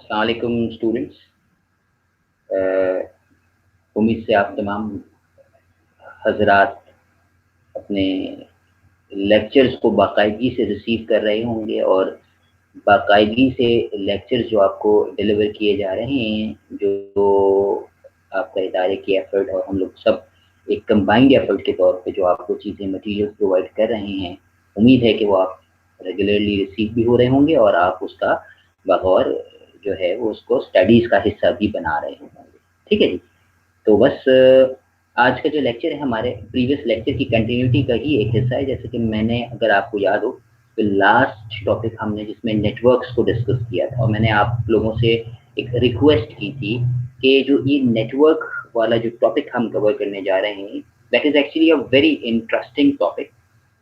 अस्सलाम वालेकुम स्टूडेंट्स। उम्मीद से आप तमाम हजरात अपने लेक्चर्स को बाकायदगी से रिसीव कर रहे होंगे और बाकायदगी से लेक्चर्स जो आपको डिलीवर किए जा रहे हैं, जो आपका इदारे की एफर्ट और हम लोग सब एक कंबाइंड एफर्ट के तौर पे जो आपको चीज़ें मटेरियल्स प्रोवाइड कर रहे हैं, उम्मीद है कि वो आप रेगुलरली रिसीव भी हो रहे होंगे और आप उसका बगौर जो है वो उसको स्टडीज़ का हिस्सा भी बना रहे होंगे। ठीक है जी। तो बस आज का जो लेक्चर है हमारे प्रीवियस लेक्चर की कंटिन्यूटी का ही एक हिस्सा है। जैसे कि मैंने, अगर आपको याद हो, तो लास्ट टॉपिक हमने जिसमें नेटवर्क्स को डिस्कस किया था और मैंने आप लोगों से एक रिक्वेस्ट की थी कि जो ये नेटवर्क वाला जो टॉपिक हम कवर करने जा रहे हैं, that is actually a very interesting topic.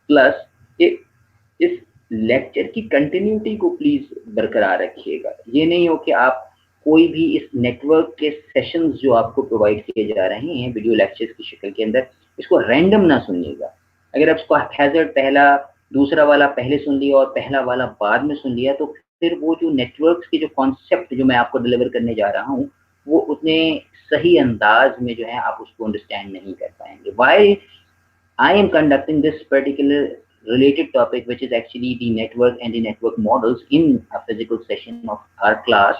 Plus इस लेक्चर की कंटिन्यूटी को प्लीज बरकरार रखिएगा। ये नहीं हो कि आप कोई भी इस नेटवर्क के सेशंस जो आपको प्रोवाइड किए जा रहे हैं वीडियो लेक्चर्स की शक्ल के अंदर, इसको रैंडम ना सुनिएगा। अगर आप इसको हैज़र्ड पहला दूसरा वाला पहले सुन लिया और पहला वाला बाद में सुन लिया, तो फिर वो जो नेटवर्क्स के जो कॉन्सेप्ट जो मैं आपको डिलीवर करने जा रहा हूँ, वो उतने सही अंदाज में जो है आप उसको अंडरस्टैंड नहीं कर पाएंगे। Why I am conducting this particular related topic, which is actually the network and the network models in a physical session of our class।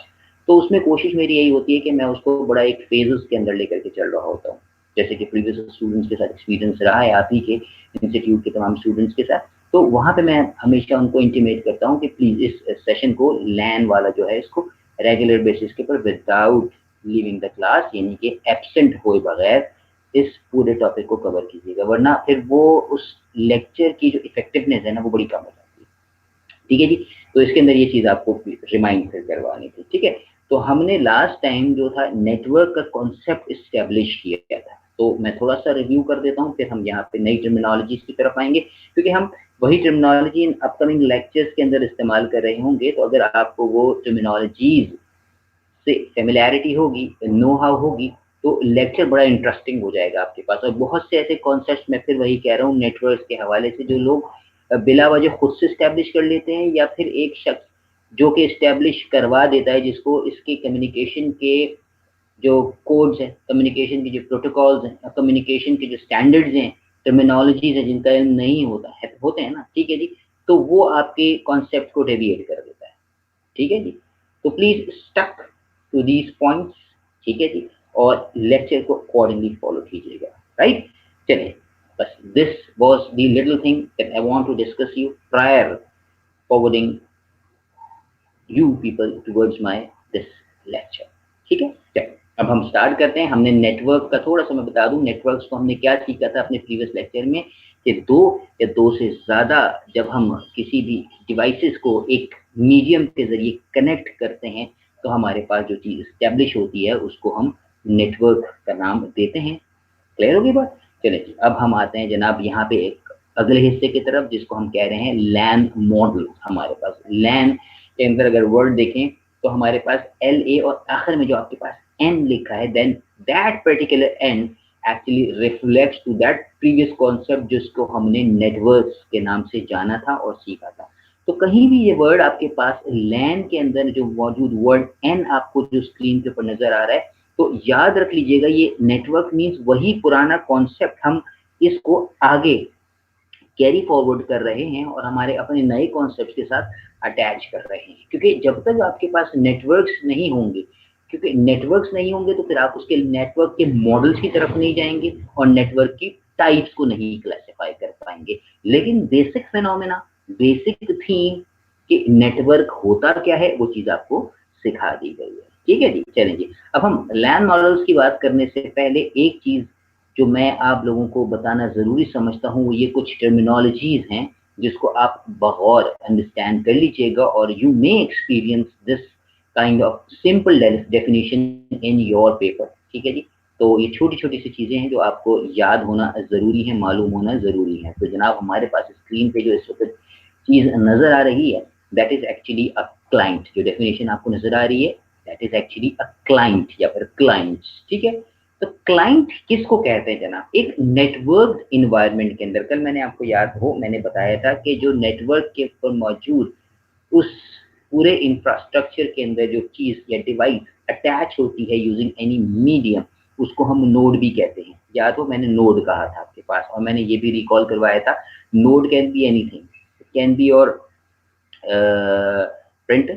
तो उसमें कोशिश मेरी यही होती है कि मैं उसको बड़ा एक फेजेस के अंदर लेकर के चल रहा होता हूँ, जैसे कि प्रीवियस स्टूडेंट्स के साथ एक्सपीरियंस रहा है आप ही के इंस्टीट्यूट के तमाम स्टूडेंट्स के साथ। तो वहाँ पे मैं हमेशा उनको इंटीमेट करता हूँ कि प्लीज़ इस सेशन को लैन वाला जो है इसको रेगुलर बेसिस के ऊपर विदाउट लीविंग द क्लास, यानी कि एब्सेंट हुए बगैर इस पूरे टॉपिक को कवर कीजिएगा, वरना फिर वो उस लेक्चर की जो इफेक्टिवनेस है ना वो बड़ी कम हो जाती है। ठीक है जी। तो इसके अंदर ये चीज़ आपको रिमाइंड फिर करवानी थी। ठीक है। तो हमने लास्ट टाइम जो था नेटवर्क का कॉन्सेप्ट इस्टेब्लिश किया था, तो मैं थोड़ा सा रिव्यू कर देता हूँ, फिर हम यहाँ पे नई टर्मिनोलॉजीज की तरफ आएंगे, क्योंकि हम वही टर्मिनोलॉजी इन अपकमिंग लेक्चर्स के अंदर इस्तेमाल कर रहे होंगे। तो अगर आपको वो टर्मिनोलॉजीज से फेमिलियरिटी होगी, नो हाउ होगी, तो लेक्चर बड़ा इंटरेस्टिंग हो जाएगा आपके पास। और बहुत से ऐसे कॉन्सेप्ट, मैं फिर वही कह रहा हूँ, नेटवर्क के हवाले से जो लोग बिला वजह खुद से इस्टेब्लिश कर लेते हैं, या फिर एक शख्स जो कि इस्टेब्लिश करवा देता है, जिसको इसके कम्युनिकेशन के जो कोड्स हैं, कम्युनिकेशन के जो प्रोटोकॉल्स हैं, कम्युनिकेशन के जो स्टैंडर्ड्स हैं, टर्मिनोलॉजीज हैं, जिनका नहीं होता है, होते हैं ना। ठीक है जी। तो वो आपके कॉन्सेप्ट को डेविएट कर देता है। ठीक है जी। तो please stuck to these points. ठीक है जी। और लेक्चर को अकॉर्डिंगली फॉलो कीजिएगा। राइट। चलिए, बस this was the little thing that I want to discuss you prior forwarding you people towards my this lecture. ठीक है। चलिए, अब हम स्टार्ट करते हैं। हमने नेटवर्क का थोड़ा सा मैं बता दूं, नेटवर्क्स को हमने क्या सीखा था अपने प्रीवियस लेक्चर में, कि दो या दो से ज़्यादा जब हम किसी भी डिवाइसेस को एक मीडियम के ज़रिए कनेक्ट करते हैं, तो हमारे पास जो चीज़ इस्टेब्लिश होती है उसको हम नेटवर्क का नाम देते हैं। क्लियर होगी बात। चलिए जी, अब हम आते हैं जनाब यहाँ पे एक अगले हिस्से की तरफ, जिसको हम कह रहे हैं लैन मॉडल। हमारे पास लैन के अंदर अगर वर्ड देखें तो हमारे पास LA और आखिर में जो आपके पास N लिखा है, then that particular N actually reflects to that previous concept जिसको हमने नेटवर्क्स के नाम से जाना था और सीखा था। तो कहीं भी ये वर्ड आपके पास लैन के अंदर जो मौजूद वर्ड N आपको जो स्क्रीन के ऊपर नजर आ रहा है, तो याद रख लीजिएगा, ये नेटवर्क मीन्स वही पुराना कॉन्सेप्ट, हम इसको आगे कैरी फॉरवर्ड कर रहे हैं और हमारे अपने नए कॉन्सेप्ट के साथ अटैच कर रहे हैं। क्योंकि जब तक आपके पास नेटवर्क्स नहीं होंगे, क्योंकि नेटवर्क्स नहीं होंगे तो फिर आप उसके नेटवर्क के मॉडल्स की तरफ नहीं जाएंगे और नेटवर्क की टाइप्स को नहीं क्लासिफाई कर पाएंगे। लेकिन बेसिक फिनोमेना, बेसिक थीम कि नेटवर्क होता क्या है, वो चीज आपको सिखा दी गई है। ठीक है जी। चलें जी, अब हम लैन मॉडल्स की बात करने से पहले एक चीज जो मैं आप लोगों को बताना जरूरी समझता हूँ, वो ये कुछ टर्मिनोलॉजीज हैं जिसको आप बगौर अंडरस्टैंड कर लीजिएगा, और you may experience this kind of simple definition in your paper. ठीक है जी। तो ये छोटी छोटी सी चीजें हैं जो आपको याद होना जरूरी है, मालूम होना जरूरी है। तो जनाब, हमारे पास स्क्रीन पे जो इस वक्त चीज नजर आ रही है, that is actually a client. जो डेफिनेशन आपको नजर आ रही है, that is actually a client या फिर क्लाइंट्स। ठीक है। तो क्लाइंट किसको कहते हैं जनाब? एक नेटवर्क इन्वायरमेंट के अंदर, कल मैंने आपको याद हो मैंने बताया था कि जो नेटवर्क के ऊपर मौजूद उस पूरे इंफ्रास्ट्रक्चर के अंदर जो चीज या डिवाइस अटैच होती है यूजिंग एनी मीडियम, उसको हम नोड भी कहते हैं। या तो मैंने नोड कहा था आपके पास, और मैंने ये भी रिकॉल करवाया था, node can be anything, can be your printer,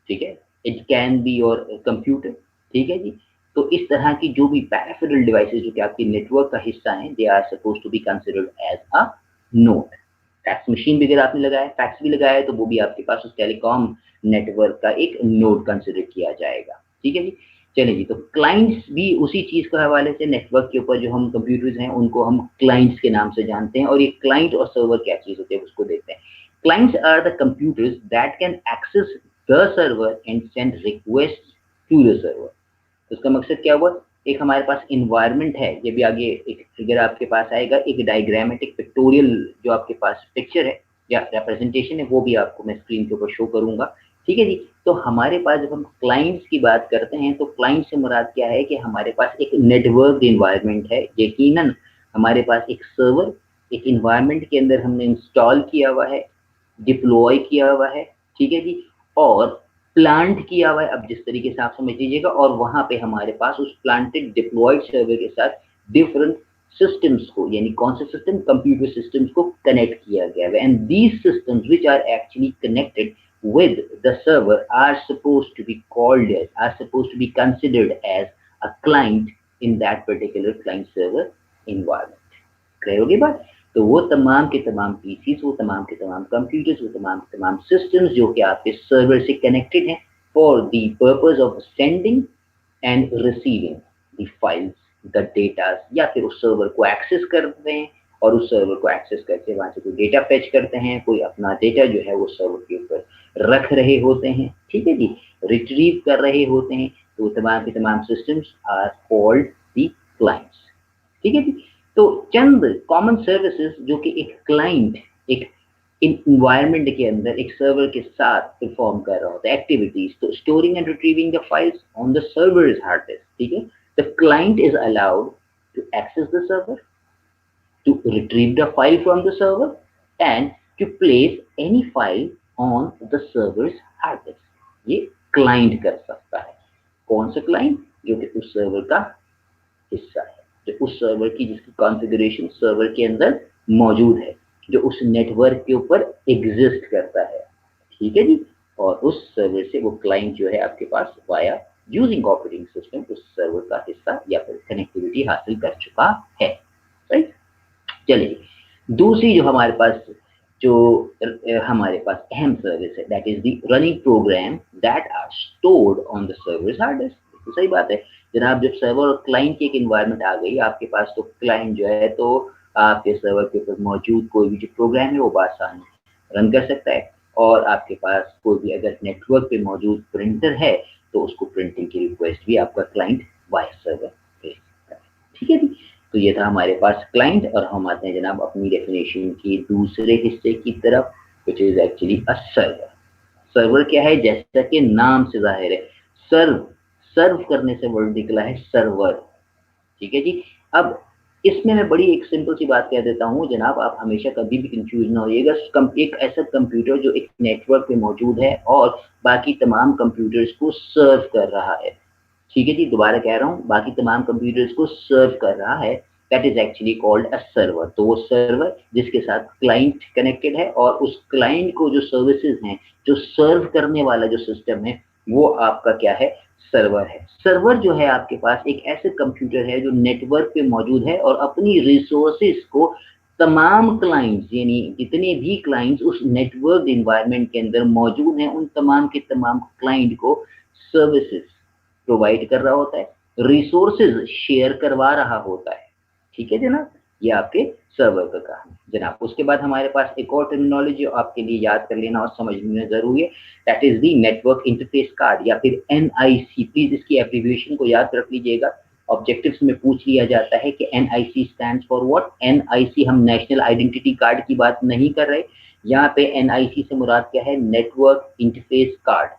ठीक है, it can be your computer, ठीक है जी। तो इस तरह की जो भी पैराफेरल डिवाइसेस जो कि आपके नेटवर्क का हिस्सा हैं, they are suppose to be considered as a node. Fax machine भी अगर आपने लगाया, फैक्स भी लगाया है, तो वो भी आपके पास उस टेलीकॉम नेटवर्क का एक नोड कंसिडर किया जाएगा, ठीक है जी। चलिए जी, तो क्लाइंट्स भी उसी चीज के हवाले से, नेटवर्क के ऊपर जो हम कंप्यूटर्स हैं उनको हम क्लाइंट्स के नाम से जानते हैं, और ये क्लाइंट और सर्वर क्या चीज होती है उसको देखते हैं। Clients are the computers that can access the server and send requests to the server। तो इसका मकसद क्या हुआ, एक हमारे पास इन्वायरमेंट है, ये भी आगे एक फिगर आपके पास आएगा, एक डायग्रामेटिक पिक्टोरियल जो आपके पास पिक्चर है या रिप्रेजेंटेशन है, वो भी आपको मैं स्क्रीन के ऊपर शो करूंगा, ठीक है जी। तो हमारे पास जब हम क्लाइंट्स की बात करते हैं, तो क्लाइंट से मुराद क्या है कि हमारे पास एक नेटवर्क इन्वायरमेंट है, यकीनन हमारे पास एक सर्वर एक इन्वायरमेंट के अंदर हमने इंस्टॉल किया हुआ है, डिप्लॉय किया हुआ है, ठीक है जी, और प्लांट किया हुआ है, अब जिस तरीके से आप समझ लीजिएगा, और वहां पे हमारे पास उस प्लांटेड डिप्लॉयड सर्वर के साथ डिफरेंट सिस्टम्स को, यानी कौन से सिस्टम, कंप्यूटर सिस्टम्स को कनेक्ट किया गया है, and these systems which are actually connected with the server are supposed to be called as, are supposed to be considered as a client in that particular client server environment। Clear होगी बात। तो वो तमाम के तमाम pieces, वो तमाम के तमाम कंप्यूटर्स, वो तमाम के तमाम सिस्टम्स जो कि आपके सर्वर से कनेक्टेड हैं for the purpose of sending end receiving the files, the data, या फिर उस सर्वर को एक्सेस करते हैं और उस सर्वर को एक्सेस करके वहां से कोई डेटा फेच करते हैं, कोई अपना डेटा जो है वो सर्वर के ऊपर रख रहे होते हैं, ठीक है जी, रिट्रीव कर रहे होते हैं। तो तमाम के तमाम systems are called the clients, ठीक है जी। तो चंद कॉमन सर्विसेज जो कि एक क्लाइंट एक इन्वायरमेंट के अंदर एक सर्वर के साथ परफॉर्म कर रहा होता है, एक्टिविटीज, तो storing and retrieving the files on the servers hard disk, ठीक है। The client is allowed to access the server, to retrieve the file from the server, and to place any file on the server's hard disk। ये client कर सकता है। कौन सा client, जो कि उस सर्वर का हिस्सा है, जो उस सर्वर की जिसकी कॉन्फ़िगरेशन सर्वर के अंदर मौजूद है, जो उस नेटवर्क के ऊपर एग्जिस्ट करता है, ठीक है जी। और उस सर्वर से वो क्लाइंट जो है आपके पास वाया यूजिंग ऑपरेटिंग सिस्टम उस सर्वर का हिस्सा या फिर कनेक्टिविटी हासिल कर चुका है, राइट। चलिए, दूसरी जो हमारे पास जो हमारे पास अहम सर्विस है, that is the running program that are stored on the servers hard disk. तो सही बात है जनाब, जब सर्वर और क्लाइंट की एक इन्वायरमेंट आ गई आपके पास, तो क्लाइंट जो है तो आपके सर्वर के ऊपर मौजूद कोई भी जो प्रोग्राम है वो बासानी रन कर सकता है, और आपके पास कोई भी अगर नेटवर्क पे मौजूद प्रिंटर है तो उसको प्रिंटिंग की रिक्वेस्ट भी आपका क्लाइंट वाया सर्वर भेज सकता है, ठीक है जी। तो ये था हमारे पास क्लाइंट, और हम आते हैं जनाब अपनी डेफिनेशन की दूसरे हिस्से की तरफ, विच is actually a server. Server क्या है, जैसा कि नाम से जाहिर है, सर्व करने से वर्ड निकला है सर्वर, ठीक है जी। अब इसमें मैं बड़ी एक सिंपल सी बात कह देता हूँ जनाब, आप हमेशा कभी भी कंफ्यूज ना होइएगा। एक ऐसा कंप्यूटर जो एक नेटवर्क पे मौजूद है और बाकी तमाम कंप्यूटर्स को सर्व कर रहा है, ठीक है जी, दोबारा कह रहा हूँ, बाकी तमाम कंप्यूटर्स को सर्व कर रहा है, that is actually called a server. तो वो सर्वर जिसके साथ क्लाइंट कनेक्टेड है, और उस क्लाइंट को जो सर्विसेज हैं, जो सर्व करने वाला जो सिस्टम है, वो आपका क्या है, सर्वर है। सर्वर जो है आपके पास एक ऐसे कंप्यूटर है जो नेटवर्क पे मौजूद है और अपनी रिसोर्सेज को तमाम क्लाइंट्स, यानी जितने भी क्लाइंट्स उस नेटवर्क इन्वायरमेंट के अंदर मौजूद हैं, उन तमाम के तमाम क्लाइंट को सर्विसेज प्रोवाइड कर रहा होता है, रिसोर्सेज शेयर करवा रहा होता है, ठीक है जनाब। ये आपके सर्वर का काम है जनाब। उसके बाद हमारे पास एक और टर्मिनोलॉजी आपके लिए याद कर लेना और समझना जरूरी है, that is the network interface card या फिर NIC। प्लीज इसकी एब्रीविएशन को याद रख लीजिएगा, ऑब्जेक्टिव्स में पूछ लिया जाता है कि NIC stands for what. NIC, हम नेशनल आइडेंटिटी कार्ड की बात नहीं कर रहे, यहाँ पे NIC से मुराद क्या है, network interface card,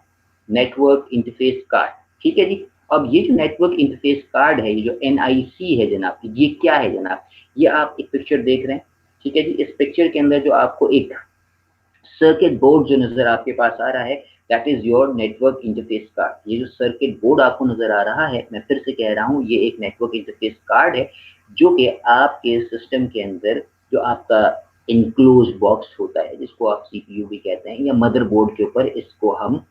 network interface card, ठीक है जी। अब ये जो नेटवर्क इंटरफेस कार्ड है, ये जो NIC है जनाब, ये क्या है जनाब, ये आप एक पिक्चर देख रहे हैं, ठीक है जी। इस पिक्चर के अंदर जो आपको एक सर्किट बोर्ड जो नजर आपके पास आ रहा है, that is your network interface card. ये जो सर्किट बोर्ड आपको नजर आ रहा है, मैं फिर से कह रहा हूँ, ये एक नेटवर्क इंटरफेस कार्ड है जो कि आपके सिस्टम के अंदर जो आपका इनक्लोज बॉक्स होता है, जिसको आप सीपीयू भी कहते हैं, या मदरबोर्ड के ऊपर इसको हम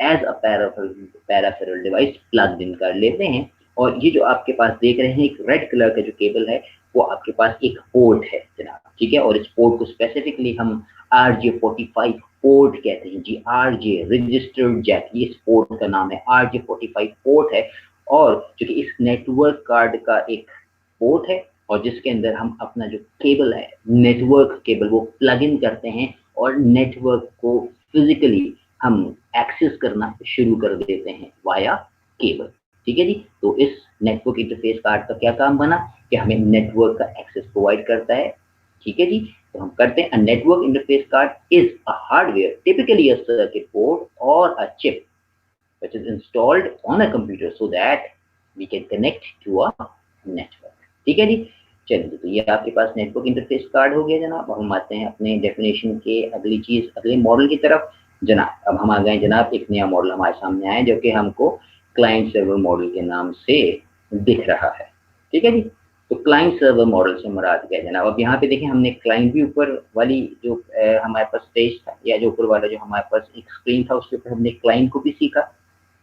as a peripheral device plug in कर लेते हैं। और ये जो आपके पास देख रहे हैं एक रेड कलर का जो केबल है, वो आपके पास एक पोर्ट है जनाब, ठीक है। और इस पोर्ट को स्पेसिफिकली हम RJ45 पोर्ट कहते हैं जी, RJ रजिस्टर्ड जैक, ये इस पोर्ट का नाम है, RJ45 पोर्ट है। और जो कि इस नेटवर्क कार्ड का एक पोर्ट है, और जिसके अंदर हम अपना जो केबल है, नेटवर्क केबल, वो प्लग इन करते हैं और नेटवर्क को फिजिकली हम एक्सेस करना शुरू कर देते हैं वाया केबल, ठीक है जी। तो इस नेटवर्क इंटरफेस कार्ड का क्या काम बना कि हमें नेटवर्क का एक्सेस प्रोवाइड करता है, ठीक है जी। तो हम करते हैं, network interface card is a hardware, typically a circuit board और a chip which is installed on a computer so that we can connect to a network, ठीक है जी। चलिए, तो ये आपके पास नेटवर्क इंटरफेस कार्ड हो गया जनाब। अब हम आते हैं अपने डेफिनेशन के अगली चीज, अगले मॉडल की तरफ जनाब। अब हम आ गए जनाब, एक नया मॉडल हमारे सामने आया जो कि हमको क्लाइंट सर्वर मॉडल के नाम से दिख रहा है, ठीक है जी। तो क्लाइंट सर्वर मॉडल से मुराद क्या है जनाब? अब यहाँ पे देखें, हमने क्लाइंट भी ऊपर वाली जो हमारे पास पेज था, या जो ऊपर वाला जो हमारे पास एक स्क्रीन था, उसके ऊपर हमने क्लाइंट को भी सीखा,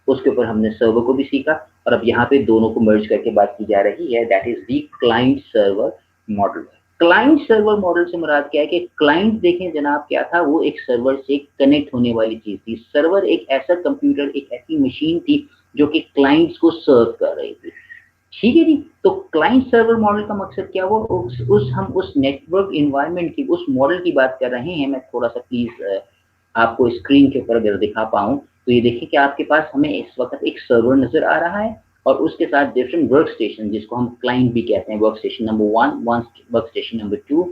उसके ऊपर हमने सर्वर को भी सीखा, और अब यहाँ पे दोनों को मर्ज करके बात की जा रही है, that is the client server model. Client server model से मुराद क्या है कि क्लाइंट देखें जनाब क्या था, वो एक सर्वर से कनेक्ट होने वाली चीज थी। सर्वर एक ऐसा कंप्यूटर, एक ऐसी मशीन थी जो कि क्लाइंट्स को सर्व कर रही थी, ठीक है जी। तो क्लाइंट सर्वर मॉडल का मकसद क्या हुआ, हम उस नेटवर्क इन्वायरमेंट की, उस मॉडल की बात कर रहे हैं। मैं थोड़ा सा प्लीज आपको स्क्रीन के ऊपर अगर दिखा पाऊं, तो ये देखिए कि आपके पास हमें इस वक्त एक सर्वर नजर आ रहा है, और उसके साथ डिफरेंट वर्क स्टेशन, जिसको हम क्लाइंट भी कहते हैं, work station number 1, work station number 2,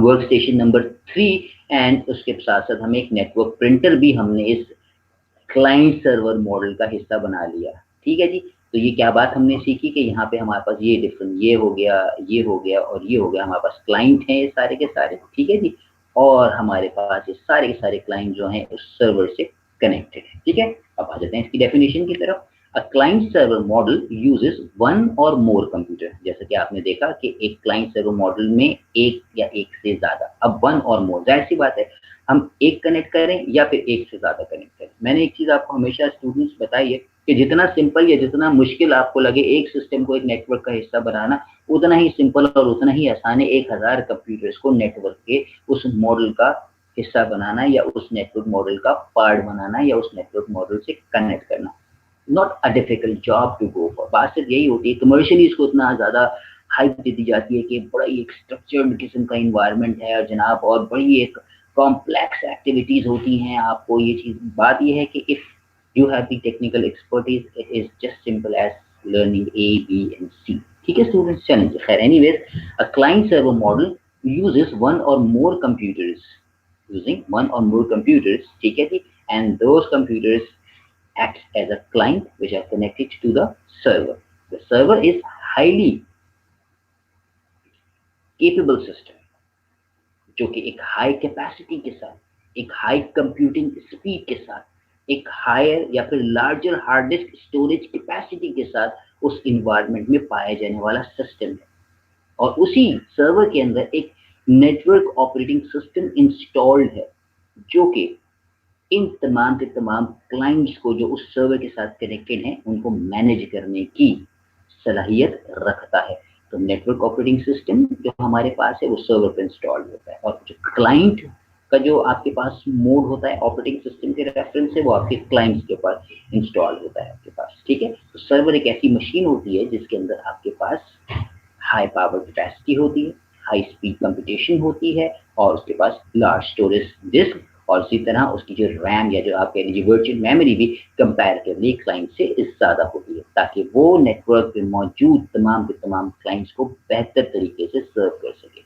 work station number 3, and उसके साथ साथ हमें एक नेटवर्क प्रिंटर भी हमने इस क्लाइंट सर्वर मॉडल का हिस्सा बना लिया, ठीक है जी। तो ये क्या बात हमने सीखी कि यहाँ पे हमारे पास ये डिफरेंट, ये हो गया, ये हो गया और ये हो गया, हमारे पास क्लाइंट हैं ये सारे के सारे, ठीक है जी। और हमारे पास ये सारे के सारे क्लाइंट जो हैं उस सर्वर से कनेक्टेड है, ठीक है। अब आ जाते हैं इसकी डेफिनेशन की तरफ। अ client server model uses one और मोर कंप्यूटर। जैसे कि आपने देखा कि एक क्लाइंट सर्वर मॉडल में एक या एक से ज्यादा, अब वन और मोर, जाहिर सी बात है हम एक कनेक्ट करें या फिर एक से ज्यादा कनेक्ट करें। मैंने एक चीज आपको हमेशा स्टूडेंट्स बताई है कि जितना सिंपल या जितना मुश्किल आपको लगे एक सिस्टम को एक नेटवर्क का हिस्सा बनाना, उतना ही सिंपल और उतना ही आसान है 1000 कंप्यूटर्स को नेटवर्क के उस मॉडल का हिस्सा बनाना, या उस नेटवर्क मॉडल का पार्ट बनाना, या उस नेटवर्क मॉडल से कनेक्ट करना। Not a difficult job to go for. बात सिर्फ यही होती है, कमर्शियली इसको इतना ज्यादा हाइप दे दी जाती है कि बड़ा ही एक स्ट्रक्चर्ड किस्म का इन्वायरमेंट है और जनाब, और बड़ी एक कॉम्प्लेक्स एक्टिविटीज होती हैं। आपको ये चीज, बात ये है कि if you have the technical expertise, it is just simple as learning A, B and C, ठीक है स्टूडेंट्स। चलेंगे, खैर anyways, a client server model uses one or more computers, using one or more computers, ठीक है जी, and those computers acts as a client which are connected to the server. The server is highly capable system जो कि एक high capacity के साथ, एक high computing speed के साथ, एक हायर या फिर larger hard disk storage capacity के साथ उस इन्वायरमेंट में पाया जाने वाला सिस्टम है। और उसी सर्वर के अंदर एक नेटवर्क ऑपरेटिंग सिस्टम इंस्टॉल्ड है जो कि इन तमाम के तमाम क्लाइंट्स को जो उस सर्वर के साथ कनेक्टेड हैं उनको मैनेज करने की सलाहियत रखता है। तो नेटवर्क ऑपरेटिंग सिस्टम जो हमारे पास है वो सर्वर पर इंस्टॉल्ड होता है, और जो क्लाइंट का जो आपके पास मोड होता है ऑपरेटिंग सिस्टम के रेफरेंस से, वो आपके क्लाइंट्स के ऊपर इंस्टॉल होता है आपके पास, ठीक है। तो सर्वर एक ऐसी मशीन होती है जिसके अंदर आपके पास हाई पावर कैपेसिटी होती है, हाई स्पीड कंप्यूटेशन होती है, और उसके पास लार्ज स्टोरेज डिस्क, और इसी तरह उसकी जो रैम या जो आप कह लीजिए वर्चुअल मेमोरी भी कंपैरेटिवली क्लाइंट से ज़्यादा होती है, ताकि वो नेटवर्क पे मौजूद तमाम के तमाम क्लाइंट्स को बेहतर तरीके से सर्व कर सके।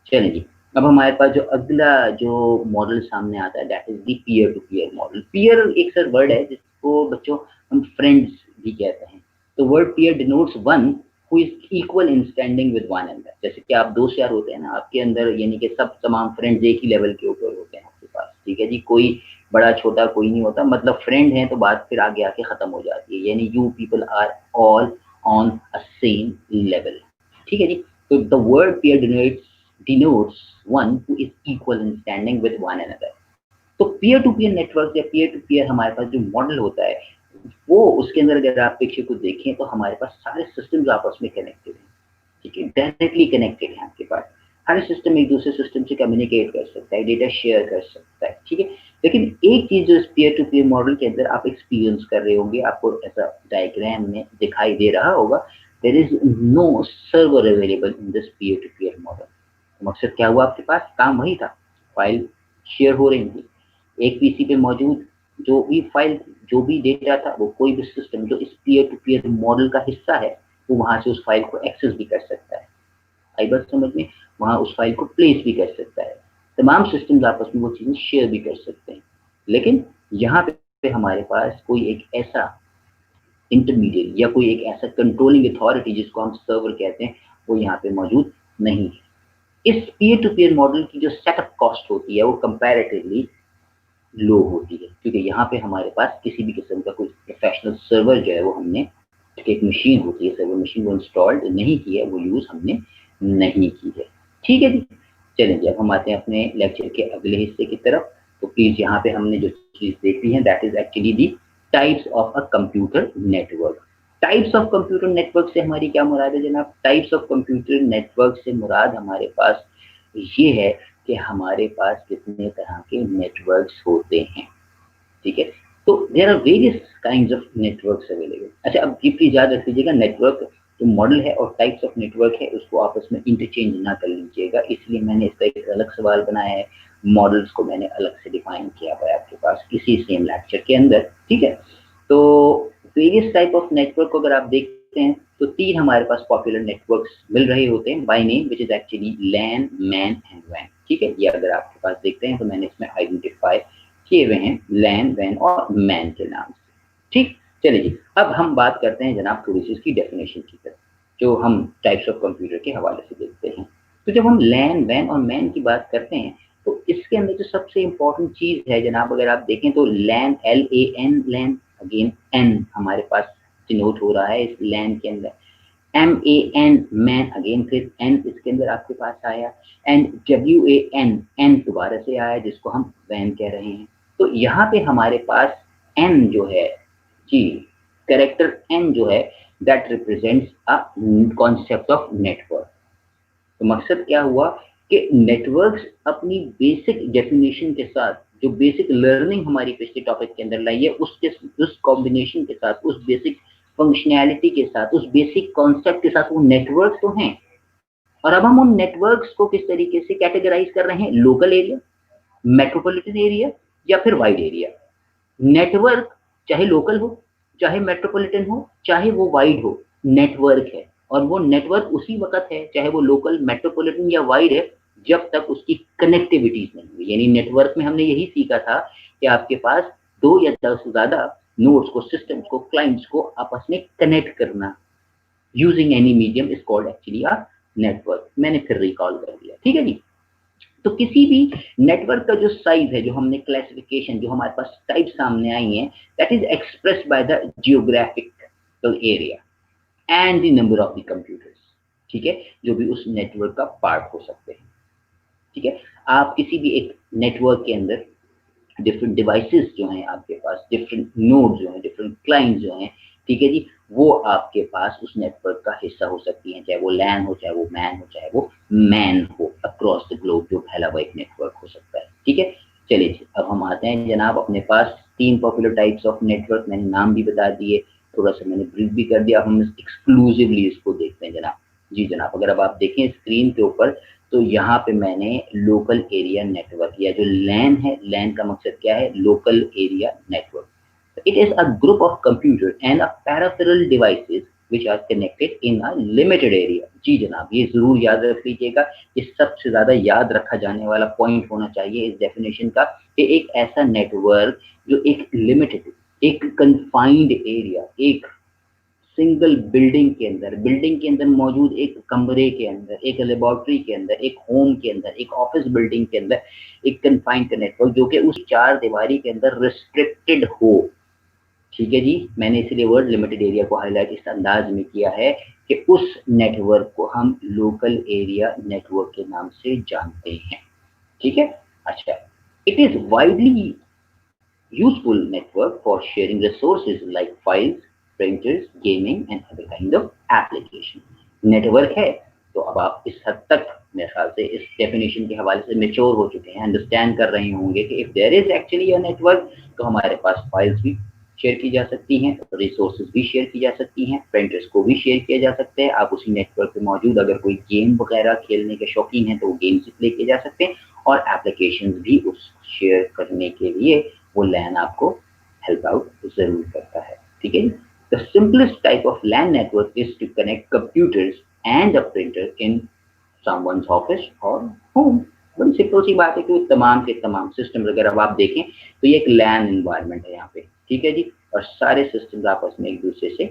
चलिए जी, अब हमारे पास जो अगला जो मॉडल सामने आता है that is the peer to peer model. Peer एक सर वर्ड है जिसको बच्चों हम फ्रेंड्स भी कहते हैं। तो word peer denotes one who is equal in standing with one another. जैसे कि आप दोस्त यार होते हैं ना आपके अंदर, यानी कि सब तमाम फ्रेंड्स एक ही लेवल के ऊपर होते हैं आपके पास, ठीक है जी। कोई बड़ा छोटा कोई नहीं होता, मतलब फ्रेंड हैं तो बात फिर आगे आके खत्म हो जाती है, यानी you people are all on a same level. ठीक है जी। तो the word peer denotes one who is equal in standing with one another. तो पीयर टू पीयर नेटवर्क या पीयर टू पीयर हमारे पास जो मॉडल होता है, वो उसके अंदर अगर आप पिक्चर को देखें तो हमारे पास सारे सिस्टम्स आपस में कनेक्टेड हैं। ठीक है, डायरेक्टली कनेक्टेड है आपके पास। हर सिस्टम एक दूसरे सिस्टम से कम्युनिकेट कर सकता है, डेटा शेयर कर सकता है। ठीक है, लेकिन एक चीज जो इस पीयर टू पीयर मॉडल के अंदर आप एक्सपीरियंस कर रहे होंगे, आपको ऐसा डायग्राम में दिखाई दे रहा होगा, there is no server available in this peer to peer model. मकसद क्या हुआ, आपके पास काम वही था, फाइल शेयर हो रही थी, एक पीसी पे मौजूद जो भी फाइल, जो भी डेटा था, वो कोई भी सिस्टम जो इस पीयर टू पीयर मॉडल का हिस्सा है, वो वहां से उस फाइल को एक्सेस भी कर सकता है। आई बात समझ में, वहां उस फाइल को प्लेस भी कर सकता है, तमाम सिस्टम्स आपस में वो चीजें शेयर भी कर सकते हैं। लेकिन यहाँ पे हमारे पास कोई एक ऐसा इंटरमीडिएट या कोई एक ऐसा कंट्रोलिंग अथॉरिटी जिसको हम सर्वर कहते हैं, वो यहाँ पे मौजूद नहीं है। इस पीयर टू पीयर मॉडल की जो सेटअप कॉस्ट होती है वो कंपैरेटिवली लो होती है, क्योंकि यहाँ पे हमारे पास किसी भी किस्म का कोई प्रोफेशनल सर्वर जो है वो हमने, एक मशीन होती है सर्वर मशीन, वो इंस्टॉल्ड नहीं की है, वो यूज हमने नहीं की है। ठीक है जी, चलें जी, अब हम आते हैं अपने लेक्चर के अगले हिस्से की तरफ। तो प्लीज यहाँ पे हमने जो चीज देखी है, that is actually the types of a computer network. Types of computer network से हमारी क्या मुराद है जनाब? टाइप्स ऑफ कंप्यूटर नेटवर्क से मुराद हमारे पास ये है कि हमारे पास कितने तरह के नेटवर्क्स होते हैं। ठीक है, तो there are various kinds of networks available. अच्छा, अब ये प्लीज याद रख लीजिएगा, नेटवर्क जो मॉडल है और टाइप्स ऑफ नेटवर्क है उसको आपस में इंटरचेंज ना कर लीजिएगा, इसलिए मैंने इसका एक अलग सवाल बनाया है, मॉडल्स को मैंने अलग से डिफाइन किया हुआ है आपके पास इसी सेम लेक्चर के अंदर। ठीक है, तो वेरियस टाइप ऑफ नेटवर्क को अगर आप देखते हैं तो तीन हमारे पास पॉपुलर नेटवर्क्स मिल रहे होते हैं by name, which is actually LAN, MAN and वैन। ठीक है, ये अगर आपके पास देखते हैं तो मैंने इसमें आइडेंटिफाई किए हुए हैं लैन, वैन और मैन के नाम से। ठीक, चलिए जी, अब हम बात करते हैं जनाब थोड़ी सी इसकी डेफिनेशन की तरफ, जो हम टाइप्स ऑफ कंप्यूटर के हवाले से देखते हैं। तो जब हम लैन, वैन और मैन की बात करते हैं तो इसके अंदर जो सबसे इंपॉर्टेंट चीज है जनाब, अगर आप देखें तो लैन, LAN लैन, अगेन एन हमारे पास डिनोट हो रहा है इस लैन के अंदर, MAN मैन, अगेन फिर एन इसके अंदर आपके पास आया, एंड WAN एन दोबारा से आया जिसको हम वैन कह रहे हैं। तो यहाँ पे हमारे पास एन जो है जी, कैरेक्टर एन जो है, that represents a concept of network. तो मकसद क्या हुआ कि नेटवर्क्स अपनी बेसिक डेफिनेशन के साथ, जो बेसिक लर्निंग हमारी पिछले टॉपिक के अंदर लाई है, उसके उस कॉम्बिनेशन के साथ, उस बेसिक फंक्शनैलिटी के साथ, उस बेसिक कॉन्सेप्ट के साथ वो नेटवर्क तो हैं। और अब हम उन नेटवर्क्स को किस तरीके से कैटेगराइज कर रहे हैं, लोकल एरिया, मेट्रोपॉलिटन एरिया या फिर वाइड एरिया। नेटवर्क चाहे लोकल हो, चाहे मेट्रोपॉलिटन हो, चाहे वो वाइड हो, नेटवर्क है। और वो नेटवर्क उसी वक्त है, चाहे वो लोकल, मेट्रोपॉलिटन या वाइड है, जब तक उसकी कनेक्टिविटीज नहीं हुई। यानी नेटवर्क में हमने यही सीखा था कि आपके पास दो या दस से ज्यादा नोड्स को, सिस्टम्स को, क्लाइंट्स को आपस में कनेक्ट करना using any medium is called actually a network. मैंने फिर रिकॉल कर दिया। ठीक है जी, तो किसी भी नेटवर्क का जो साइज है, जो हमने क्लासिफिकेशन, जो हमारे पास टाइप सामने आई है, that is expressed by the geographical area and the number of the computers. ठीक है, जो भी उस नेटवर्क का पार्ट हो सकते हैं। ठीक है, आप किसी भी एक नेटवर्क के अंदर डिफरेंट डिवाइसेस जो हैं आपके पास, डिफरेंट नोड जो हैं, डिफरेंट क्लाइंट जो हैं, ठीक है जी, वो आपके पास उस नेटवर्क का हिस्सा हो सकती हैं, चाहे वो लैन हो, चाहे वो मैन हो, चाहे वो मैन हो, अक्रॉस द ग्लोब जो फैला हुआ एक नेटवर्क हो सकता है। ठीक है, चलिए जी, अब हम आते हैं जनाब अपने पास तीन पॉपुलर टाइप्स ऑफ नेटवर्क, मैंने नाम भी बता दिए, थोड़ा सा मैंने ब्रीफ भी कर दिया, हम एक्सक्लूसिवली इसको देखते हैं जनाब। जी जनाब, अगर अब आप देखें स्क्रीन के ऊपर तो यहाँ पे मैंने लोकल एरिया नेटवर्क, या जो लैन है, लैन का मकसद क्या है, local area network. It is a group of computer and a peripheral devices which are connected in a limited area। जी जनाब, ये जरूर याद रख लीजिएगा, ये सबसे ज्यादा याद रखा जाने वाला पॉइंट होना चाहिए इस डेफिनेशन का, कि एक ऐसा नेटवर्क जो एक लिमिटेड, एक कंफाइंड एरिया, एक सिंगल बिल्डिंग के अंदर मौजूद एक कमरे के अंदर, एक लेबोरेटरी के अंदर, एक होम के अंदर, एक ऑफिस बिल्डिंग के अंदर एक कन्फाइंड नेटवर्क जो कि उस चार दीवारी के अंदर रिस्ट्रिक्टेड हो। ठीक है जी, मैंने इसलिए वर्ड लिमिटेड एरिया को हाईलाइट इस अंदाज में किया है कि उस नेटवर्क को हम लोकल एरिया नेटवर्क के नाम से जानते हैं। ठीक है, अच्छा, it is widely useful network for sharing resources like files, printers, gaming and other kind of application. Network है तो अब आप इस हद तक मेरे ख्याल से इस डेफिनेशन के हवाले से मेच्योर हो चुके हैं, अंडरस्टैंड कर रहे होंगे कि if there is actually a network तो हमारे पास फाइल्स भी शेयर की जा सकती हैं, रिसोर्सेज भी शेयर की जा सकती हैं, प्रिंटर्स को भी शेयर किया जा सकता है। आप उसी नेटवर्क पे मौजूद अगर कोई गेम वगैरह खेलने के शौकीन हैं तो वो गेम्स भी प्ले किए जा सकते हैं, और एप्लीकेशंस भी उस शेयर करने के लिए वो लैन आपको हेल्प आउट जरूर करता है। ठीक है, the simplest type of LAN network is to connect computers and a printer in someone's office और होम। बड़ी सिंपल सी बात है कि तमाम के तमाम सिस्टम अगर अब आप देखें तो ये एक लैन एनवायरनमेंट है यहाँ पे। ठीक है जी, और सारे सिस्टम्स आपस में एक दूसरे से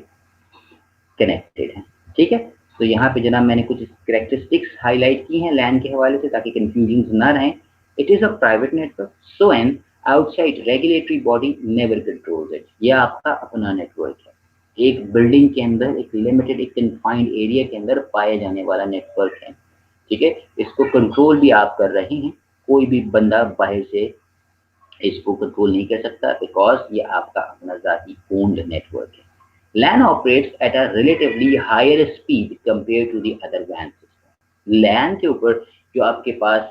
कनेक्टेड हैं। ठीक है, तो यहाँ पे जनाब मैंने कुछ कैरेक्टरिस्टिक्स हाईलाइट की हैं लैन के हवाले से ताकि कंफ्यूजन ना रहें। It is a private network so an outside regulatory body never controls it. ये आपका अपना नेटवर्क है, एक बिल्डिंग के अंदर एक लिमिटेड एक कन्फाइंड एरिया के अंदर पाए जाने वाला नेटवर्क है। ठीक है, इसको कंट्रोल भी आप कर रहे हैं, कोई भी बंदा बाहर से इसको कंट्रोल नहीं कर सकता बिकॉज ये आपका अपना जाती ओन्ड नेटवर्क है। LAN operates at a relatively higher speed compared to the other WAN system। LAN के ऊपर जो आपके पास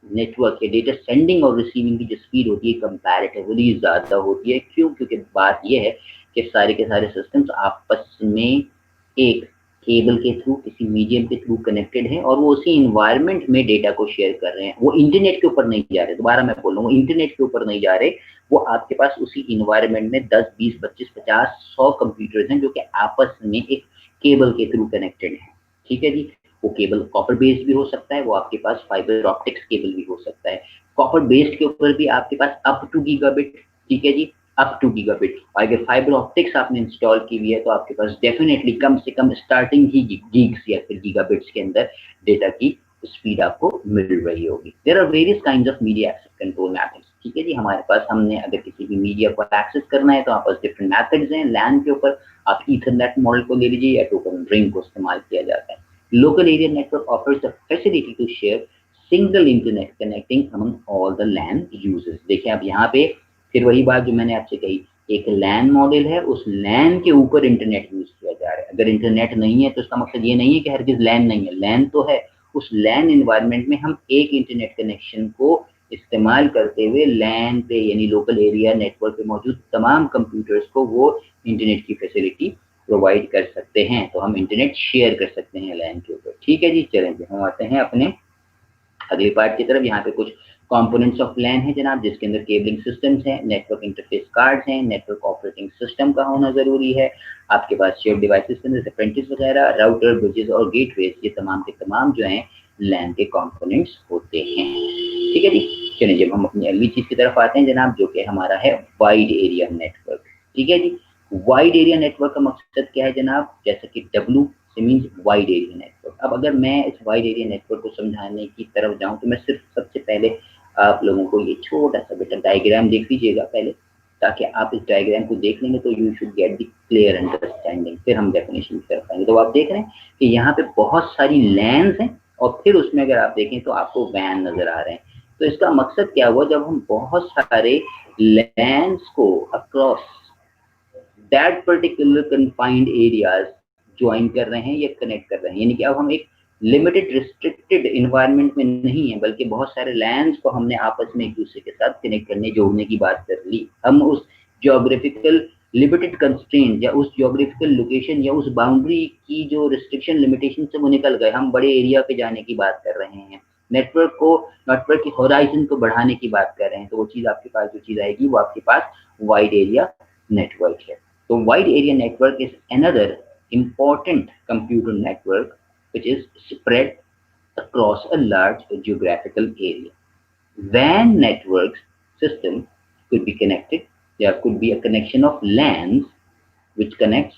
नेटवर्क है, डेटा सेंडिंग और रिसीविंग की जो स्पीड होती है कंपैरेटिवली ज़्यादा होती है। क्यों? क्योंकि बात यह है कि सारे के सारे सिस्टम्स आपस में एक केबल के थ्रू किसी मीडियम के थ्रू कनेक्टेड हैं और वो उसी इन्वायरमेंट में डेटा को शेयर कर रहे हैं। वो इंटरनेट के ऊपर नहीं जा रहे, दोबारा मैं बोल रहा हूँ, इंटरनेट के ऊपर नहीं जा रहे, वो आपके पास उसी इन्वायरमेंट में 10, 20, 25, 50, 100 कंप्यूटर्स हैं जो कि आपस में एक केबल के थ्रू कनेक्टेड हैं। ठीक है जी, वो केबल कॉपर बेस्ड भी हो सकता है, वो आपके पास फाइबर ऑप्टिक्स केबल भी हो सकता है। कॉपर बेस्ड के ऊपर भी आपके पास अप टू गीगाबिट, ठीक है जी, अप टू गीगाबिट। और अगर फाइबर ऑप्टिक्स आपने इंस्टॉल की हुई है तो आपके पास डेफिनेटली कम से कम स्टार्टिंग ही गीग्स या फिर गीगाबिट्स के अंदर डेटा की स्पीड आपको मिल रही होगी। There are various kinds of media access control methods. ठीक है जी, हमारे पास हमने अगर किसी भी मीडिया को एक्सेस करना है तो हमारे पास डिफरेंट मेथड्स हैं। लैन के ऊपर आप ईथरनेट मॉडल को ले लीजिए या टोकन रिंग को इस्तेमाल किया जाता है। Local area network offers the facility to share single internet connecting among all the LAN users. देखिए आप यहाँ पे फिर वही बात जो मैंने आपसे कही, एक लैन मॉडल है, उस लैन के ऊपर इंटरनेट यूज किया जा रहा है। अगर इंटरनेट नहीं है तो इसका मतलब ये नहीं है कि हरगिज लैन नहीं है, लैन तो है। उस लैन एनवायरनमेंट में हम एक इंटरनेट कनेक्शन को इस्तेमाल करते हुए लैन पे यानी लोकल एरिया नेटवर्क पे मौजूद तमाम कंप्यूटर्स को वो इंटरनेट की फैसिलिटी प्रोवाइड कर सकते हैं। तो हम इंटरनेट शेयर कर सकते हैं लैन के ऊपर। ठीक है जी, चलें हम आते हैं अपने अगली पार्ट की तरफ। यहाँ पे कुछ कंपोनेंट्स ऑफ लैन है जनाब, जिसके अंदर केबलिंग सिस्टम्स हैं, नेटवर्क इंटरफेस कार्ड्स हैं, नेटवर्क ऑपरेटिंग सिस्टम का होना जरूरी है, आपके पास शेयर्ड डिवाइसेस के अंदर प्रिंटर्स वगैरह, राउटर, ब्रिजेस और गेटवेज, ये तमाम के तमाम जो हैं लैन के कंपोनेंट्स होते हैं। ठीक है जी, चलिए जब हम अपनी अगली चीज की तरफ आते हैं जनाब, जो कि हमारा है वाइड एरिया नेटवर्क। ठीक है जी, वाइड एरिया नेटवर्क का मकसद क्या है जनाब? जैसा कि W से मीन्स वाइड एरिया नेटवर्क। अब अगर मैं इस वाइड एरिया नेटवर्क को समझाने की तरफ जाऊं तो मैं सिर्फ सबसे पहले आप लोगों को ये छोटा सा बेटा डायग्राम देख लीजिएगा पहले, ताकि आप इस डायग्राम को देख लेंगे तो you should get the clear understanding, फिर हम डेफिनेशन कर पाएंगे। तो आप देख रहे हैं कि यहाँ पे बहुत सारी लैन्स हैं और फिर उसमें अगर आप देखें तो आपको वैन नजर आ रहे हैं। तो इसका मकसद क्या हुआ, जब हम बहुत सारे लैन्स को across that particular confined areas join कर रहे हैं या कनेक्ट कर रहे हैं, यानी कि अब हम एक लिमिटेड रिस्ट्रिक्टेड इन्वायरमेंट में नहीं है बल्कि बहुत सारे लैंड्स को हमने आपस में एक दूसरे के साथ कनेक्ट करने जोड़ने की बात कर ली। हम उस ज्योग्राफिकल लिमिटेड कंस्ट्रेंट या उस ज्योग्राफिकल लोकेशन या उस बाउंड्री की जो रिस्ट्रिक्शन लिमिटेशन से वो निकल गए, हम बड़े एरिया पे जाने की बात कर रहे हैं, नेटवर्क की होराइजन को बढ़ाने की बात कर रहे हैं। तो वो चीज आपके पास जो चीज आएगी वो आपके पास वाइड एरिया नेटवर्क है। So wide area network is another important computer network which is spread across a large geographical area. WAN network system could be connected. There could be a connection of LANs which connects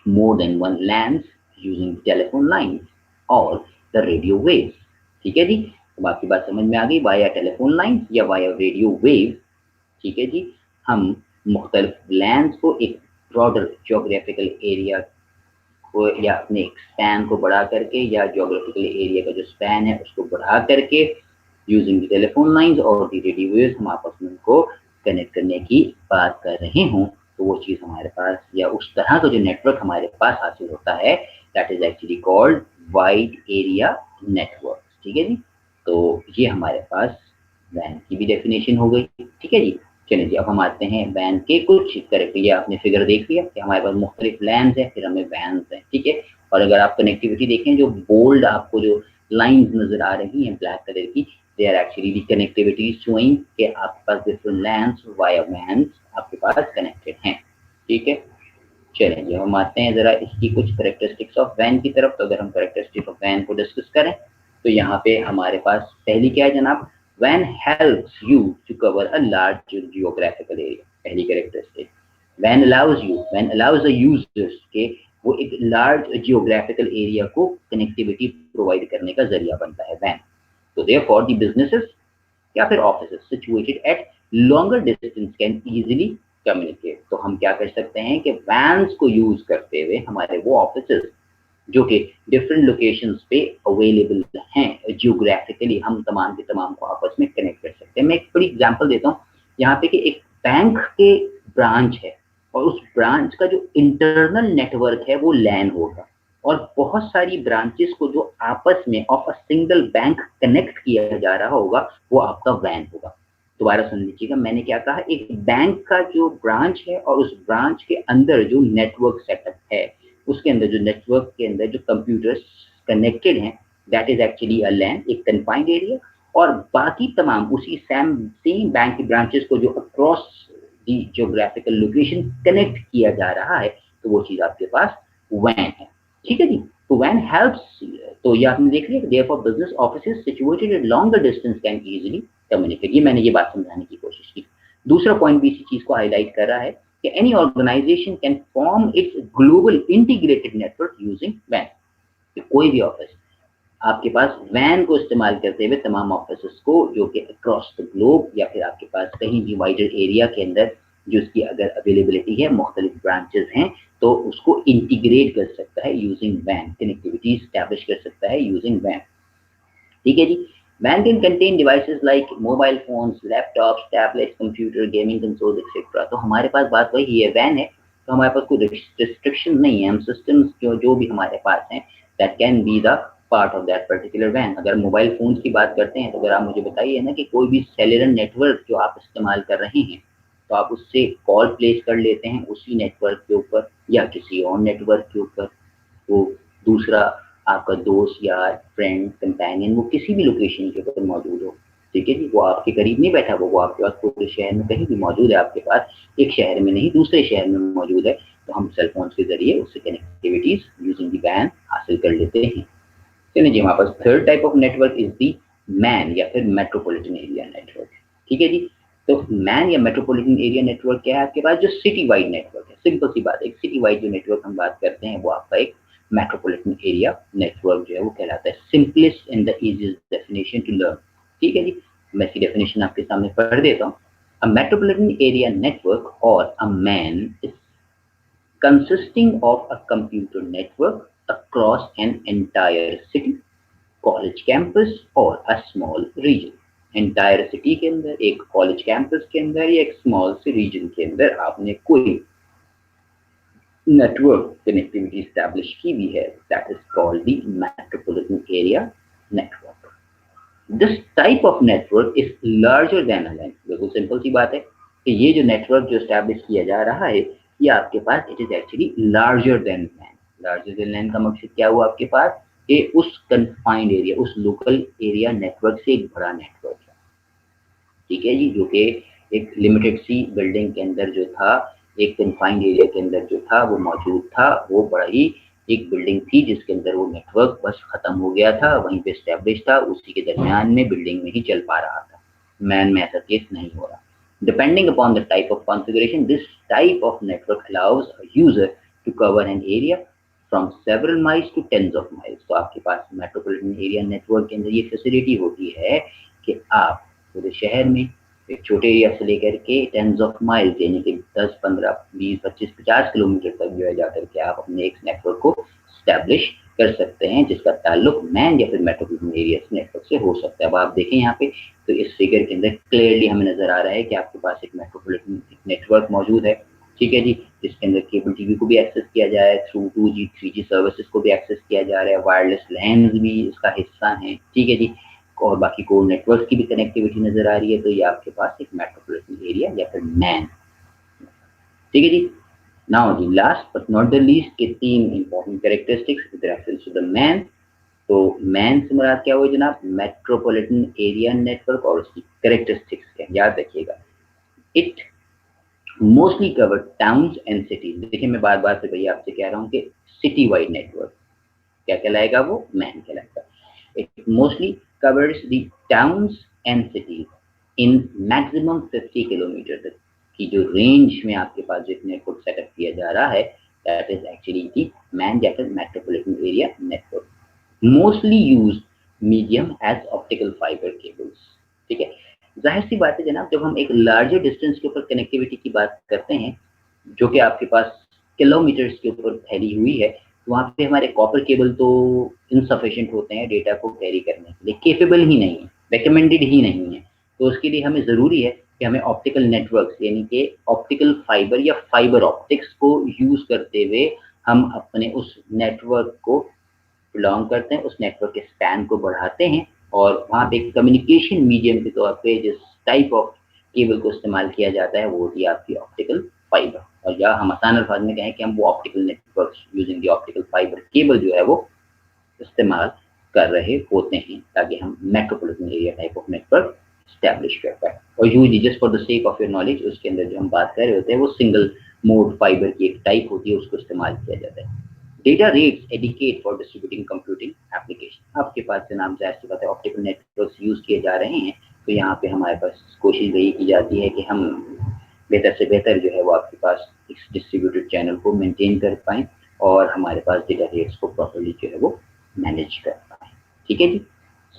more than one lands using telephone lines or the radio waves। ठीक है जी, तो आपकी बात समझ में आ गई, via telephone line या वाया रेडियो वेव। ठीक है जी, हम मुख्तलिफ लैंड्स को एक ब्रॉडर जोग्राफिकल एरिया को या अपने स्पैन को बढ़ा करके या जोग्राफिकल एरिया का जो स्पैन है उसको बढ़ा करके यूजिंग द टेलीफोन लाइंस और द रेडियो वेव्स हम आपस में उनको कनेक्ट करने की बात कर रहे हों, तो वो चीज़ हमारे पास या उस तरह का जो नेटवर्क हमारे पास हासिल होता है that is actually called wide area network. ठीक है जी, तो ये हमारे पास वैन की भी डेफिनेशन हो गई। ठीक है जी, चलिए जी, अब हम आते हैं वैन के कुछ करेक्टर। ये आपने फिगर देख लिया कि हमारे पास मुख्तलिफ लैंड्स हैं, फिर हमें वैन्स हैं। ठीक है, और अगर आप कनेक्टिविटी देखें, जो बोल्ड आपको जो लाइंस नजर आ रही हैं ब्लैक कलर की, they are actually the connectivity showing कि आपके पास डिफरेंट लैंड्स वाया वैन्स आपके पास कनेक्टेड हैं। ठीक है, चलें जी, हम आते हैं जरा इसकी कुछ करेक्टरिस्टिक्स ऑफ वैन की तरफ। तो अगर हम करेक्टरिस्टिक्स ऑफ वैन को डिस्कस करें तो यहाँ पे हमारे पास पहली क्या है जनाब, वैन helps you to cover a large geographical area. पहली करेक्टरिस्टिक, वैन अलाउज द यूजर्स के वो एक लार्ज जियोग्राफिकल एरिया को कनेक्टिविटी प्रोवाइड करने का जरिया बनता है वैन। तो देयरफॉर द बिजनेसेस या फिर offices situated at longer distance can easily communicate. तो हम क्या कर सकते हैं कि वैन्स को यूज करते हुए हमारे वो ऑफिसेस जो कि डिफरेंट लोकेशंस पे अवेलेबल हैं जियोग्राफिकली, हम तमाम के तमाम को आपस में कनेक्ट कर सकते हैं। मैं एक बड़ी एग्जांपल देता हूँ यहाँ पे कि एक बैंक के ब्रांच है और उस ब्रांच का जो इंटरनल नेटवर्क है वो लैन होगा, और बहुत सारी ब्रांचेस को जो आपस में of a single bank connect किया जा रहा होगा वो आपका वैन होगा। दोबारा सुन लीजिएगा, मैंने क्या कहा, एक बैंक का जो ब्रांच है और उस ब्रांच के अंदर जो नेटवर्क सेटअप है, उसके अंदर जो नेटवर्क के अंदर जो कंप्यूटर्स कनेक्टेड हैं, दैट इज एक्चुअली अ लैन, एक कन्फाइंड एरिया। और बाकी तमाम उसी सेम बैंक की ब्रांचेस को जो across the geographical location connect किया जा रहा है, तो वो चीज आपके पास वैन है। ठीक है जी, तो वैन हेल्प्स, तो ये आपने देख लिया, therefore business offices situated at longer distance can easily communicate. ये मैंने ये बात समझाने की कोशिश की। दूसरा पॉइंट भी इसी चीज को हाईलाइट कर रहा है कि any organisation can form its global integrated network using वैन। कोई भी ऑफिस आपके पास वैन को इस्तेमाल करते हुए तमाम ऑफिस को जो कि अक्रॉस द ग्लोब या फिर आपके पास कहीं भी वाइडर एरिया के अंदर जो उसकी अगर अवेलेबिलिटी है, मुख्तलिफ ब्रांचेस हैं, तो उसको इंटीग्रेट कर सकता है यूजिंग वैन, कनेक्टिविटी स्टैब्लिश कर सकता है यूजिंग वैन। ठीक है जी, वैन can contain devices like mobile phones, laptops, tablets, computer, gaming consoles etcetera. तो हमारे पास बात वही है, वैन है तो हमारे पास कोई रिस्ट्रिक्शन नहीं है, हम सिस्टम्स जो भी हमारे पास हैं that can be the part of that particular वैन। अगर मोबाइल फोन्स की बात करते हैं तो अगर आप मुझे बताइए ना कि कोई भी सेलुलर नेटवर्क जो आप इस्तेमाल कर रहे हैं, तो आप उससे कॉल प्लेस कर लेते हैं उसी नेटवर्क के ऊपर या किसी और नेटवर्क के ऊपर, तो दूसरा आपका दोस्त, यार, फ्रेंड, कंपेनियन वो किसी भी लोकेशन के ऊपर मौजूद हो, ठीक है जी, वो आपके करीब नहीं बैठा, वो आपके पास पूरे शहर में कहीं भी मौजूद है, आपके पास एक शहर में नहीं दूसरे शहर में मौजूद है, तो हम सेल फोन के जरिए उससे कनेक्टिविटीज यूजिंग दी वैन हासिल कर लेते हैं। चलिए जी, हमारे पास third type of network is the MAN या फिर मेट्रोपॉलिटन एरिया नेटवर्क। ठीक है जी, तो मैन या मेट्रोपॉलिटन एरिया नेटवर्क क्या है आपके पास, जो सिटी वाइड नेटवर्क है। सिंपल सी बात है, एक सिटी वाइड जो नेटवर्क हम बात करते हैं वो आपका एक मेट्रोपॉलिटन एरिया नेटवर्क जो है वो कहलाता है। Simplest and the easiest definition to learn. ठीक है जी, मैं इसकी डेफिनेशन आपके सामने पढ़ देता हूँ। अ मेट्रोपॉलिटन एरिया नेटवर्क और a MAN is consisting of a computer network across an entire city, college campus और a small region. Entire city के अंदर, एक कॉलेज कैंपस के अंदर या एक स्मॉल से रीजन के अंदर आपने कोई नेटवर्क कनेक्टिविटी स्टैब्लिश की भी है, that is called the metropolitan area network. This type of network is larger than a LAN. बिल्कुल सिंपल सी बात है कि ये जो नेटवर्क जो स्टैब्लिश किया जा रहा है ये आपके पास it is actually larger than LAN. Larger than LAN का मकसद क्या हुआ आपके पास, कि उस कन्फाइंड एरिया, उस लोकल एरिया नेटवर्क से एक बड़ा नेटवर्क है। ठीक है जी, जो कि एक लिमिटेड सी बिल्डिंग के अंदर जो था, एक कन्फाइंड एरिया के अंदर जो था वो मौजूद था, वो बड़ा ही एक बिल्डिंग थी जिसके अंदर वो नेटवर्क बस खत्म हो गया था, वहीं पे एस्टेब्लिश था, उसी के दरमियान में बिल्डिंग में ही चल पा रहा था। मैन में ऐसा केस नहीं हो रहा। Depending upon the type of configuration, this type of network allows a user to cover an area from several miles to tens of miles। तो आपके पास मेट्रोपॉलिटन एरिया नेटवर्क के अंदर ये फैसिलिटी होती है कि आप पूरे शहर में एक छोटे एरिया से लेकर के टेंस ऑफ माइल्स यानी कि 10, 15, 20, 25, 50 किलोमीटर तक जो है जाकर के आप अपने एक नेटवर्क को स्टैब्लिश कर सकते हैं, जिसका ताल्लुक मैन या फिर मेट्रोपॉलिटन एरिया नेटवर्क से हो सकता है। अब आप देखें यहाँ पे तो इस फिगर के अंदर क्लियरली हमें नजर आ रहा है कि आपके पास एक मेट्रोपॉलिटन नेटवर्क मौजूद है, ठीक है जी, जिसके अंदर केबल टीवी को भी एक्सेस किया जा रहा है, थ्रू 2G 3G सर्विसेज को भी एक्सेस किया जा रहा है, वायरलेस लैंस भी इसका हिस्सा है, ठीक है जी, और बाकी कोर नेटवर्क की भी कनेक्टिविटी नजर आ रही है। तो ये आपके पास एक मेट्रोपॉलिटन एरिया या फिर मैन, ठीक है जी। नाउ जी last but not the least के 3 important characteristics with reference to the MAN. तो मैन से मुराद क्या हुआ जनाब? मेट्रोपॉलिटन एरिया नेटवर्क और उसकी कैरेक्टरिस्टिक्स क्या, याद रखिएगा। It mostly cover towns and cities. देखिए मैं बार बार से भैया आपसे कह रहा हूँ कि सिटी वाइड नेटवर्क क्या कहलाएगा? वो मैन कहलाएगा। It mostly covers the towns and cities in maximum 50 kilometre तक की जो रेंज में आपके पास जो नेटवर्क सेटअप किया जा रहा है, that is actually the MAN या फिर metropolitan area network. Mostly use medium as optical fibre cables, ठीक है। जाहिर सी बात है जनाब, जब हम एक लार्जर डिस्टेंस के ऊपर कनेक्टिविटी की बात करते हैं जो कि आपके पास किलोमीटर्स के ऊपर फैली हुई है, तो वहाँ पे हमारे कॉपर केबल तो इनसफिशिएंट होते हैं डेटा को कैरी करने के लिए, केपेबल ही नहीं है, रिकमेंडेड ही नहीं है। तो उसके लिए हमें ज़रूरी है कि हमें ऑप्टिकल नेटवर्क्स यानी कि ऑप्टिकल फाइबर या फाइबर ऑप्टिक्स को यूज़ करते हुए हम अपने उस नेटवर्क को बिलोंग करते हैं, उस नेटवर्क के स्पैन को बढ़ाते हैं और वहाँ पे कम्युनिकेशन मीडियम के तौर पे जिस टाइप ऑफ केबल को इस्तेमाल किया जाता है वो होती है आपकी ऑप्टिकल फाइबर। और या हम आसान अल्फाज में कहें कि हम वो optical network using the optical fibre cable जो है वो इस्तेमाल कर रहे होते हैं ताकि हम metropolitan area type of network establish कर पाए। और usually just for the sake of your knowledge उसके अंदर जो हम बात कर रहे होते हैं वो सिंगल मोड फाइबर की एक टाइप होती है, उसको इस्तेमाल किया जाता है। Data rates adequate for distributing computing application. आपके पास से नाम जाहिर सी बात है ऑप्टिकल नेटवर्क्स यूज किए जा रहे हैं, तो यहाँ पे हमारे पास कोशिश यही की जाती है कि हम बेहतर से बेहतर जो है वो आपके पास इस डिस्ट्रीब्यूटेड चैनल को मेंटेन कर पाएँ और हमारे पास डेटा रेट्स को प्रॉपर्ली जो है वो मैनेज कर पाएँ, ठीक है जी।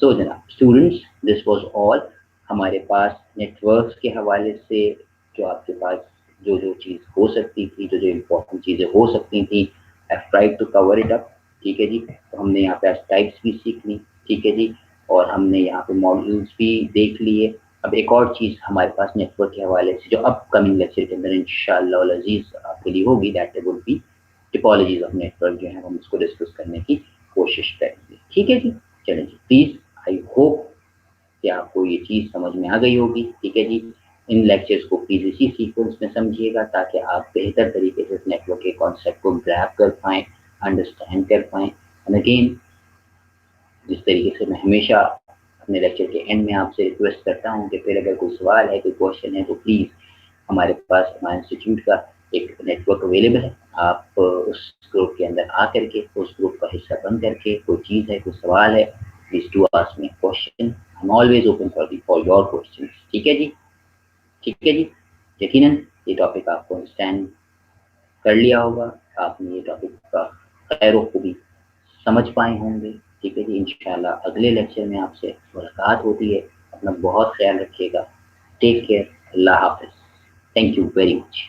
सो जनाब स्टूडेंट्स, दिस वाज ऑल हमारे पास नेटवर्क्स के हवाले से जो आपके पास जो जो चीज़ हो सकती थी, जो जो इम्पोर्टेंट चीज़ें हो सकती थी, I've tried to cover it up, ठीक है जी। तो हमने यहाँ पे टाइप्स भी सीख ली, ठीक है जी, और हमने यहाँ पे मॉड्यूल्स भी देख लिए। अब एक और चीज़ हमारे पास नेटवर्क के हवाले से जो अपकमिंग लेक्चर के अंदर इंशाअल्लाह अल अज़ीज़ आपके लिए होगी, that would be topologies of network, जो है हम उसको डिस्कस करने की कोशिश करेंगे, ठीक है जी। चलें जी, प्लीज़ आई होप कि आपको ये चीज़ समझ में आ गई होगी, ठीक है जी। इन लेक्चर्स को प्लीज इसी सीक्वेंस में समझिएगा ताकि आप बेहतर तरीके से इस नेटवर्क के कॉन्सेप्ट को ग्रैब कर पाएँ, अंडरस्टैंड कर पाएँ। एंड अगेन जिस तरीके से मैं हमेशा अपने लेक्चर के एंड में आपसे रिक्वेस्ट करता हूँ कि फिर अगर कोई सवाल है, कोई क्वेश्चन है, तो प्लीज़ हमारे पास हमारे इंस्टीट्यूट का एक नेटवर्क अवेलेबल है, आप उस ग्रुप के अंदर आ करके उस ग्रुप का हिस्सा बन करके कोई चीज़ है, कोई सवाल है, please to ask me question. I am always open for your question, ठीक है जी, ठीक है जी। यकीनन ये टॉपिक आपको अंडरस्टैंड कर लिया होगा, आपने ये टॉपिक का खैरों को भी समझ पाए होंगे, ठीक है जी। इंशाल्लाह अगले लेक्चर में आपसे मुलाकात होती है। अपना बहुत ख्याल रखिएगा। Take care. अल्लाह हाफिज़। Thank you very much.